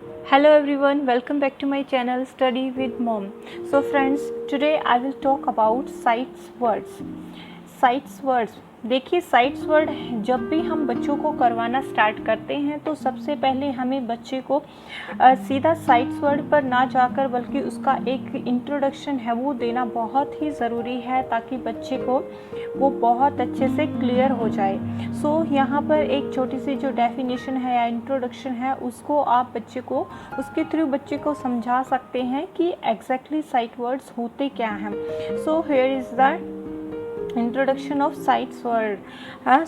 Hello everyone, welcome back to my channel Study with Mom. So friends, today I will talk about sights words. Sites words, देखिए sites word जब भी हम बच्चों को करवाना start करते हैं तो सबसे पहले हमें बच्चे को सीधा साइट्स वर्ड पर ना जाकर बल्कि उसका एक इंट्रोडक्शन है वो देना बहुत ही ज़रूरी है ताकि बच्चे को वो बहुत अच्छे से क्लियर हो जाए। सो यहाँ पर एक छोटी सी जो डेफिनेशन है या इंट्रोडक्शन है उसको आप बच्चे को उसके थ्रू बच्चे को समझा सकते हैं कि एग्जैक्टली साइट वर्ड्स होते क्या हैं। So here is the introduction of sights word.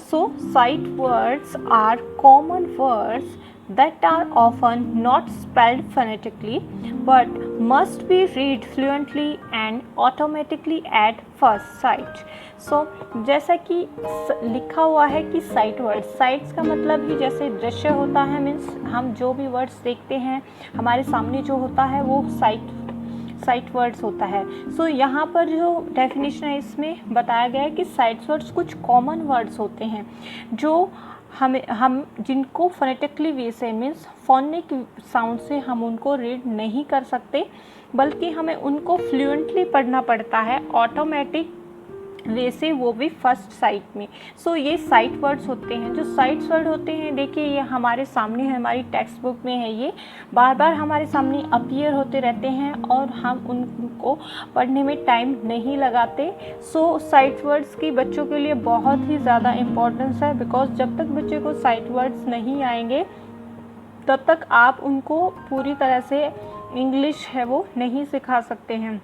So sight words are common words that are often not spelled phonetically but must be read fluently and automatically at first sight. So जैसा कि लिखा हुआ है कि site word, sites का मतलब ही जैसे दृश्य होता है, मीन्स हम जो भी वर्ड्स देखते हैं हमारे सामने जो होता है वो साइट वर्ड्स होता है। सो यहाँ पर जो डेफिनेशन है इसमें बताया गया है कि साइट वर्ड्स कुछ कॉमन वर्ड्स होते हैं जो हम जिनको फोनेटिकली वे से मीन्स फोनिक साउंड से हम उनको रीड नहीं कर सकते बल्कि हमें उनको फ्लुएंटली पढ़ना पड़ता है ऑटोमेटिक वैसे वो भी फर्स्ट साइट में। सो ये साइट वर्ड्स होते हैं। जो साइट्स वर्ड होते हैं देखिए ये हमारे सामने है, हमारी टेक्स्ट बुक में है, ये बार बार हमारे सामने अपीयर होते रहते हैं और हम उनको पढ़ने में टाइम नहीं लगाते। सो साइट वर्ड्स की बच्चों के लिए बहुत ही ज़्यादा इम्पोर्टेंस है बिकॉज जब तक बच्चे को साइट वर्ड्स नहीं आएंगे तब तक आप उनको पूरी तरह से इंग्लिश है वो नहीं सिखा सकते हैं।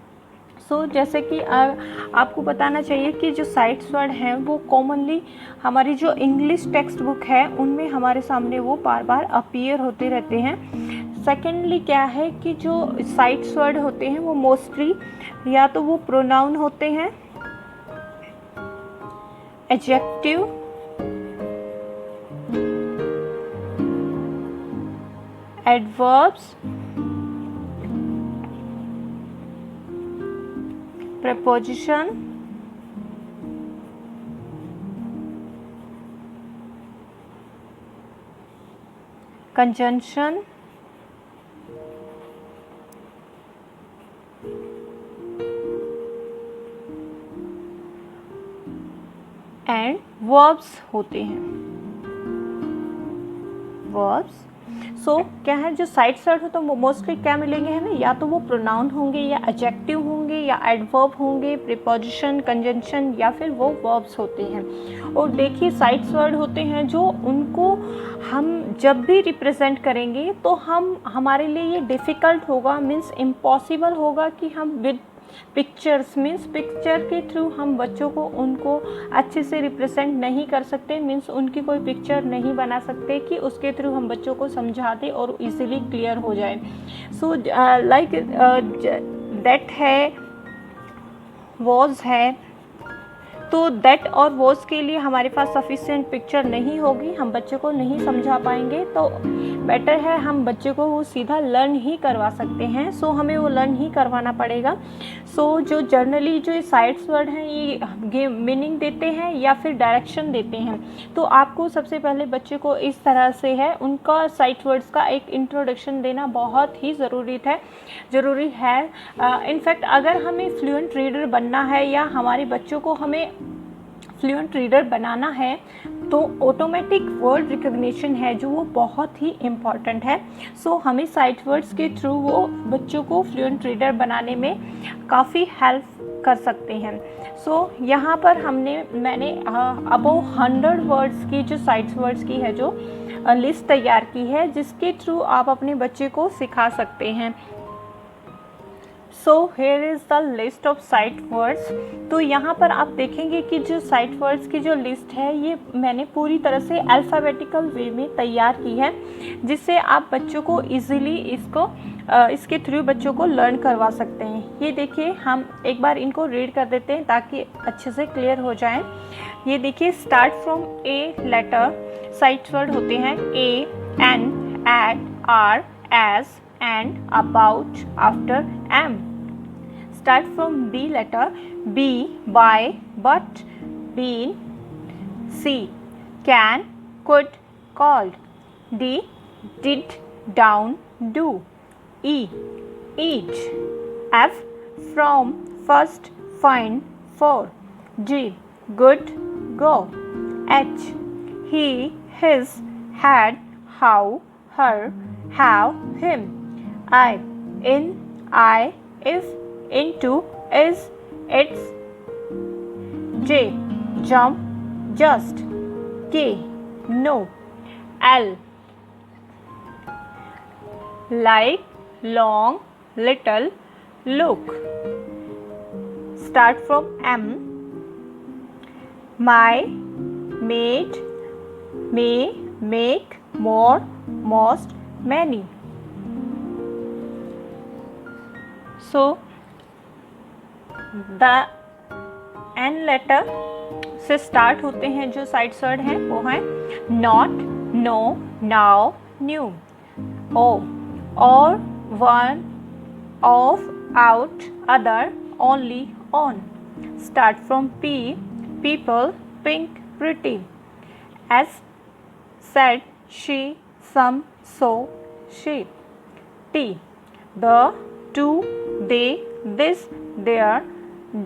सो जैसे कि आपको बताना चाहिए कि जो साइट्स वर्ड हैं वो कॉमनली हमारी जो इंग्लिश टेक्स्ट बुक है उनमें हमारे सामने वो बार बार अपीयर होते रहते हैं। सेकेंडली क्या है कि जो साइट्स वर्ड होते हैं वो मोस्टली या तो वो प्रोनाउन होते हैं, adjective, adverbs, preposition, conjunction, and verbs होते हैं। verbs सो क्या है जो साइट वर्ड हो तो वो मोस्टली क्या मिलेंगे हमें, या तो वो प्रोनाउन होंगे या एडजेक्टिव होंगे या एडवर्ब होंगे, प्रीपोजिशन, कंजंक्शन या फिर वो वर्ब्स होते हैं। और देखिए साइट्स वर्ड होते हैं जो उनको हम जब भी रिप्रेजेंट करेंगे तो हमारे लिए ये डिफ़िकल्ट होगा, मीन्स इम्पॉसिबल होगा कि हम विद पिक्चर्स मीन्स पिक्चर के थ्रू हम बच्चों को उनको अच्छे से रिप्रेजेंट नहीं कर सकते, मीन्स उनकी कोई पिक्चर नहीं बना सकते कि उसके थ्रू हम बच्चों को समझा दें और इजीली क्लियर हो जाए। सो लाइक दैट है, वॉज है, तो दैट और वॉज के लिए हमारे पास सफिशिएंट पिक्चर नहीं होगी, हम बच्चे को नहीं समझा पाएंगे, तो बेटर है हम बच्चे को वो सीधा लर्न ही करवा सकते हैं। सो हमें वो लर्न ही करवाना पड़ेगा। सो जो जर्नली जो साइट्स वर्ड हैं ये मीनिंग देते हैं या फिर डायरेक्शन देते हैं, तो आपको सबसे पहले बच्चे को इस तरह से है उनका साइट वर्ड्स का एक इंट्रोडक्शन देना बहुत ही ज़रूरी है। इनफैक्ट अगर हमें फ्लुएंट रीडर बनना है या हमारे बच्चों को हमें फ्लुएंट रीडर बनाना है तो ऑटोमेटिक वर्ड रिकग्निशन है जो वो बहुत ही इम्पॉर्टेंट है। सो हमें साइट वर्ड्स के थ्रू वो बच्चों को फ्लुएंट रीडर बनाने में काफ़ी हेल्प कर सकते हैं। सो यहाँ पर मैंने अबव 100 वर्ड्स की जो साइट वर्ड्स की है जो लिस्ट तैयार की है जिसके थ्रू आप अपने बच्चे को सिखा सकते हैं। So here is the list of sight words. तो यहाँ पर आप देखेंगे कि जो साइट वर्ड्स की जो लिस्ट है ये मैंने पूरी तरह से अल्फ़ाबेटिकल वे में तैयार की है जिससे आप बच्चों को इजीली इसके थ्रू बच्चों को लर्न करवा सकते हैं। ये देखिए हम एक बार इनको रीड कर देते हैं ताकि अच्छे से क्लियर हो जाए। ये देखिए start from A letter, sight word होते हैं a, an, at, are, as, and, about, after, am. Start from B letter, B, by, but, been, see, can, could, called, D, did, down, do. E, each. F, from, first, find, for. G, good, go. H, he, his, had, how, her, have, him. I, in, I, if, into, is, its. J, jump, just. K, no. L, like, long, little, look. Start from M. My, made, may, make, more, most, many. So the N letter से start होते हैं जो sight word हैं वो हैं not, no, now, new. O, or, one, of, out, other, only, on. Start from P, people, pink, pretty. S, said, she, some, so, she. T, the, to, they, this, there,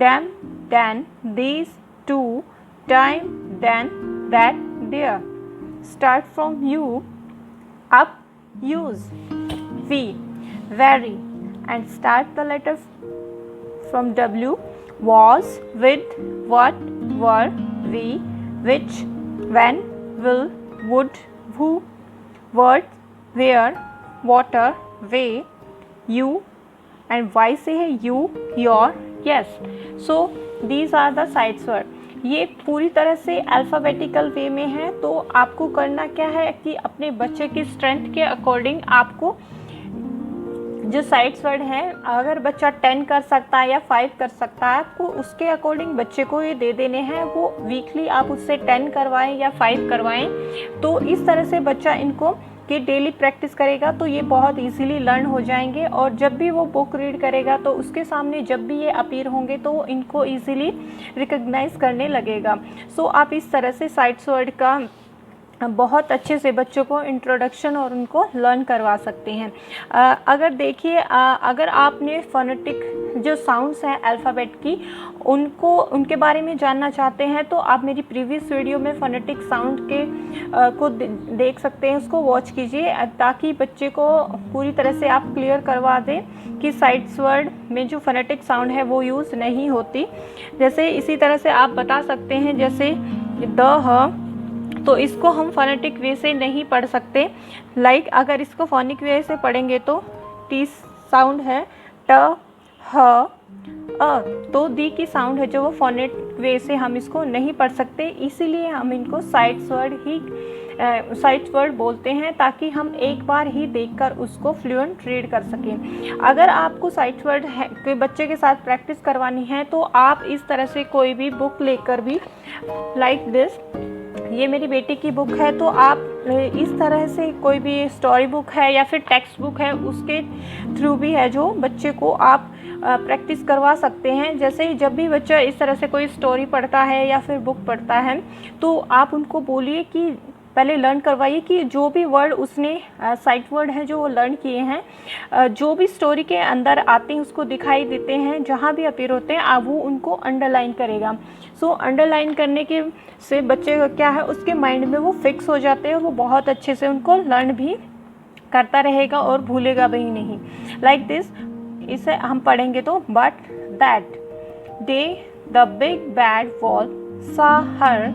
them, then, these, two, time, then, that, there. Start from U, up, use. V, very, and start the letter from W. Was, with, what, were, we, which, when, will, would, who. What, where, water, way, you, and why से है you, your, yes. So these are the sides word. ये पूरी तरह से alphabetical वे में है. तो आपको करना क्या है कि अपने बच्चे की स्ट्रेंथ के अकॉर्डिंग आपको जो साइड्स वर्ड हैं, अगर बच्चा 10 कर सकता है या 5 कर सकता है, आपको उसके अकॉर्डिंग बच्चे को ये दे देने हैं. वो वीकली आप उससे 10 करवाएं या 5 करवाएं. तो इस तरह से बच्चा इनको कि डेली प्रैक्टिस करेगा तो ये बहुत इजीली लर्न हो जाएंगे. और जब भी वो बुक रीड करेगा तो उसके सामने जब भी ये अपीयर होंगे तो वो इनको इजीली रिकग्नाइज करने लगेगा. सो आप इस तरह से साइड्स वर्ड का बहुत अच्छे से बच्चों को इंट्रोडक्शन और उनको लर्न करवा सकते हैं. अगर देखिए अगर आपने फोनेटिक जो साउंड्स हैं अल्फ़ाबेट की उनको उनके बारे में जानना चाहते हैं तो आप मेरी प्रीवियस वीडियो में फोनेटिक साउंड के को देख सकते हैं, उसको वॉच कीजिए ताकि बच्चे को पूरी तरह से आप क्लियर करवा दें कि साइड्स वर्ड में जो फोनेटिक साउंड है वो यूज़ नहीं होती. जैसे इसी तरह से आप बता सकते हैं जैसे द, तो इसको हम फोनेटिक वे से नहीं पढ़ सकते. लाइक अगर इसको फोनिक वे से पढ़ेंगे तो टी साउंड है, ट, ह, अ. तो दी की साउंड है जो वो फोनेट वे से हम इसको नहीं पढ़ सकते. इसीलिए हम इनको साइड्स वर्ड बोलते हैं ताकि हम एक बार ही देखकर उसको फ्लुएंट रीड कर सकें. अगर आपको साइड्स वर्ड है के बच्चे के साथ प्रैक्टिस करवानी है तो आप इस तरह से कोई भी बुक लेकर भी, लाइक दिस, ये मेरी बेटी की बुक है, तो आप इस तरह से कोई भी स्टोरी बुक है या फिर टेक्स्ट बुक है उसके थ्रू भी है जो बच्चे को आप प्रैक्टिस करवा सकते हैं. जैसे जब भी बच्चा इस तरह से कोई स्टोरी पढ़ता है या फिर बुक पढ़ता है तो आप उनको बोलिए कि पहले लर्न करवाइए कि जो भी वर्ड उसने साइट वर्ड है जो वो लर्न किए हैं जो भी स्टोरी के अंदर आते हैं उसको दिखाई देते हैं, जहाँ भी अपीयर होते हैं वो उनको अंडरलाइन करेगा. सो अंडरलाइन करने के से बच्चे का क्या है उसके माइंड में वो फिक्स हो जाते हैं, वो बहुत अच्छे से उनको लर्न भी करता रहेगा और भूलेगा भी नहीं. लाइक दिस, इसे हम पढ़ेंगे तो but that day the big bad wall saw her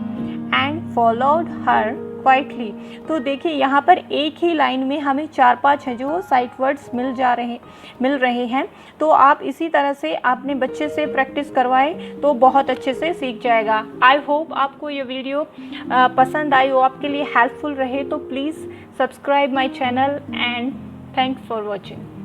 and followed her quietly. तो देखिए यहाँ पर एक ही लाइन में हमें 4-5 हैं जो साइट वर्ड्स मिल रहे हैं. तो आप इसी तरह से अपने बच्चे से प्रैक्टिस करवाएं तो बहुत अच्छे से सीख जाएगा. आई होप आपको ये वीडियो पसंद आई हो, आपके लिए हेल्पफुल रहे. तो please subscribe my channel and thanks for watching.